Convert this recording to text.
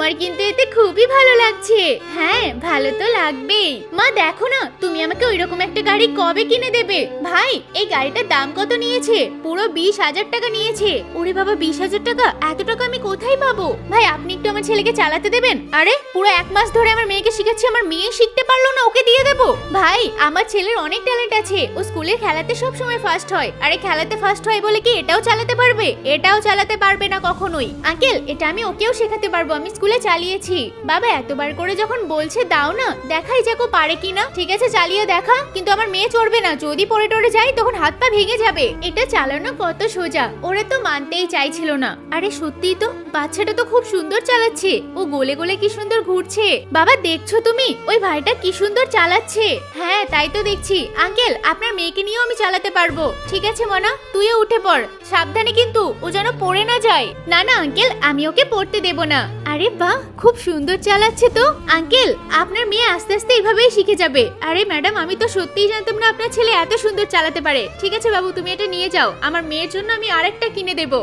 আমার কিন্তু এতে খুবই ভালো লাগছে। হ্যাঁ, ভালো তো লাগবেই। মা দেখো না, তুমি আমাকে ওইরকম একটা গাড়ি কবে কিনে দেবে? ভাই, এই গাড়িটার দাম কত নিয়েছে? পুরো 20,000 টাকা নিয়েছে। ওরে বাবা, 20,000 টাকা! এত টাকা আমি কোথায় পাবো? ভাই, আপনি একটু আমার ছেলেকে চালাতে দেবেন? আরে, পুরো 1 মাস ধরে আমার মেয়েকে শিখাচ্ছি, আমার মেয়ে শিখতে পারলো না, ওকে দিয়ে দেবো? ভাই, আমার ছেলের অনেক ট্যালেন্ট আছে। ও স্কুলের খেলাতে সব সময় ফার্স্ট হয়। আরে, খেলাতে ফার্স্ট হয় বলে কি এটাও চালাতে পারবে? এটাও চালাতে পারবে না কখনোই। আঙ্কেল, এটা আমি ওকেও শেখাতে পারবো, আমি স্কুলে চালিয়েছি। বাবা এতবার করে যখন বলছে দাও না, দেখাই যাক ও পারে কিনা। ঠিক আছে, চালিয়ে দেখা, কিন্তু আমার মেয়ে চড়বে না। যদি পড়ে টরে যায় তখন হাত পা ভেঙে যাবে। এটা চালানো কত সোজা, ওরা তো মানতেই চাইছিল না। আরে সত্যিই তো, বাচ্চাটা তো খুব সুন্দর চালাচ্ছে। ও গোলে গোলে কি সুন্দর ঘুরছে। বাবা দেখছো তুমি, ওই ভাইটা কি সুন্দর চালাচ্ছে। হ্যাঁ, তাই তো দেখছি। আঙ্কেল, আপনার মেয়েকে নিয়েও আমি চালাতে পারবো। ঠিক আছে মনা, তুইও উঠে পড়, সাবধানে কিন্তু, ও যেন পড়ে না যায়। না না আঙ্কেল, আমি ওকে পড়তে দেব না। আরে বাহ, খুব সুন্দর চালাচ্ছে তো। আঙ্কেল, আপনার মেয়ে আস্তে আস্তে এইভাবেই শিখে যাবে। আরে ম্যাডাম, আমি তো সত্যিই জানতাম না আপনার ছেলে এত সুন্দর চালাতে পারে। ঠিক আছে বাবু, তুমি এটা নিয়ে যাও, আমার মেয়ের জন্য আমি আরেকটা কিনে দেবো।